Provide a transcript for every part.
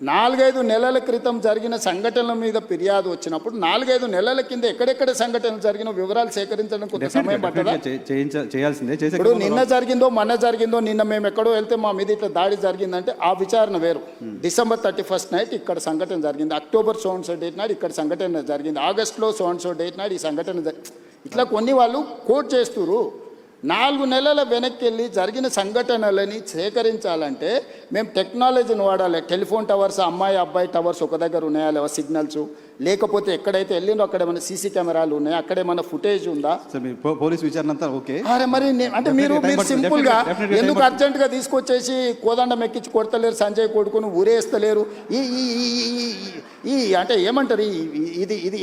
4-5 నెలల క్రితం జరిగిన సంఘటనల మీద ఫిర్యాదు వచ్చినప్పుడు 4-5 నెలల కింద ఎక్కడెక్కడ సంఘటనలు జరిగిన వివరాలు సేకరించడం కొంత సమయం పట్టదా? ఇప్పుడు నిన్న జరిగిందో మొన్న జరిగిందో, నిన్న మేము ఎక్కడో వెళ్తే మా మీద ఇట్లా దాడి జరిగిందంటే ఆ విచారణ వేరు. December 31st నైట్ ఇక్కడ సంఘటన జరిగింది, October so and so date నాడు ఇక్కడ సంఘటన జరిగింది, ఆగస్టులో so and so డేట్ నాడు ఈ సంఘటన ఇట్లా కొన్ని వాళ్ళు కోట్ చేస్తున్నారు. 4 నెలల వెనక్కి వెళ్ళి జరిగిన సంఘటనలని సేకరించాలంటే మేము టెక్నాలజీని వాడాలి. టెలిఫోన్ టవర్స్, అమ్మాయి అబ్బాయి టవర్స్ ఒక దగ్గర ఉన్నాయా లేవా సిగ్నల్స్, లేకపోతే ఎక్కడైతే వెళ్ళిందో అక్కడ ఏమైనా సీసీ కెమెరాలు ఉన్నాయా, అక్కడ ఏమైనా ఫుటేజ్ ఉందా? పోలీస్ విచారణ అంతా ఓకే. అరే మరి అంటే మీరు సింపుల్ గా ఎందుకు అర్జెంట్ గా తీసుకొచ్చేసి కోదండం ఎక్కించి కొడతలేరు, సంజయ్ కొడుకును ఊరేస్తలేరు? ఈ అంటే ఏమంటారు, ఇది ఇది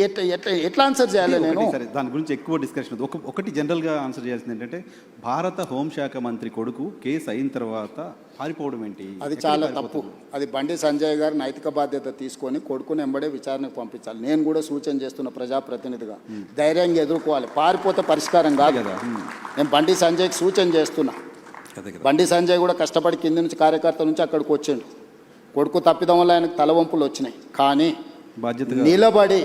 ఎట్లా ఆన్సర్ చేయాలి? నేను దాని గురించి ఎక్కువ డిస్కషన్ ఒకటి జనరల్ గా ఆన్సర్ చేయాల్సింది ఏంటంటే, భారత హోంశాఖ మంత్రి కొడుకు కేసు అయిన తర్వాత పారిపోవడం ఏంటి? అది చాలా తప్పు. అది బండి సంజయ్ గారు నైతిక బాధ్యత తీసుకొని కొడుకుని ఎంబడే విచారణకు పంపించాలి. నేను కూడా సూచన చేస్తున్న ప్రజాప్రతినిధిగా ధైర్యంగా ఎదుర్కోవాలి. పారిపోతే పరిష్కారం కాదు కదా. నేను బండి సంజయ్కి సూచన చేస్తున్నా. బండి సంజయ్ కూడా కష్టపడి కింది నుంచి కార్యకర్త నుంచి అక్కడికి వచ్చిండు. కొడుకు తప్పిదం వల్ల ఆయనకు తలవంపులు వచ్చినాయి. కానీ నిలబడి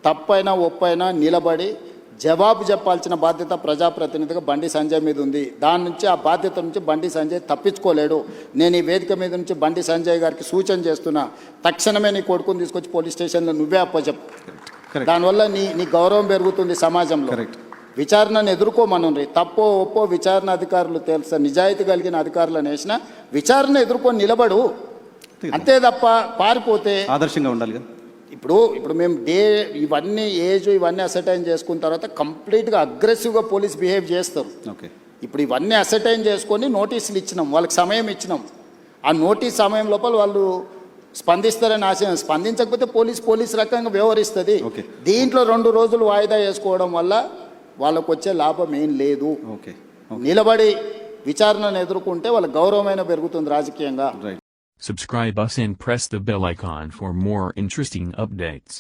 తప్పైనా ఒప్పైనా నిలబడి జవాబు చెప్పాల్సిన బాధ్యత ప్రజాప్రతినిధిగా బండి సంజయ్ మీద ఉంది. దాని నుంచి ఆ బాధ్యత నుంచి బండి సంజయ్ తప్పించుకోలేడు. నేను ఈ వేదిక మీద నుంచి బండి సంజయ్ గారికి సూచన చేస్తున్నా, తక్షణమే నీ కొడుకుని తీసుకొచ్చి పోలీస్ స్టేషన్లో నువ్వే అప్పచెప్పు. దానివల్ల నీ గౌరవం పెరుగుతుంది సమాజంలో. విచారణను ఎదుర్కోమనుండ్రి. తప్పో ఒప్పో విచారణ అధికారులు తెలుసా, నిజాయితీ కలిగిన అధికారులను వేసిన విచారణ ఎదుర్కొని నిలబడు. అంతే తప్ప పారిపోతే ఆదర్శంగా ఉండాలి. ఇప్పుడు మేము ఇవన్నీ ఏజ్ ఇవన్నీ అసర్టైన్ చేసుకున్న తర్వాత కంప్లీట్గా అగ్రెసివ్గా పోలీస్ బిహేవ్ చేస్తారు. ఇప్పుడు ఇవన్నీ అసర్టైన్ చేసుకొని నోటీసులు ఇచ్చినాం, వాళ్ళకి సమయం ఇచ్చినాం. ఆ నోటీస్ సమయం లోపల వాళ్ళు స్పందిస్తారని ఆశ, స్పందించకపోతే పోలీస్ రకంగా వ్యవహరిస్తుంది. దీంట్లో 2 రోజులు వాయిదా వేసుకోవడం వల్ల వాళ్ళకు వచ్చే లాభం ఏం లేదు. నిలబడి విచారణను ఎదుర్కొంటే వాళ్ళ గౌరవమైన పెరుగుతుంది రాజకీయంగా. Subscribe us and press the bell icon for more interesting updates.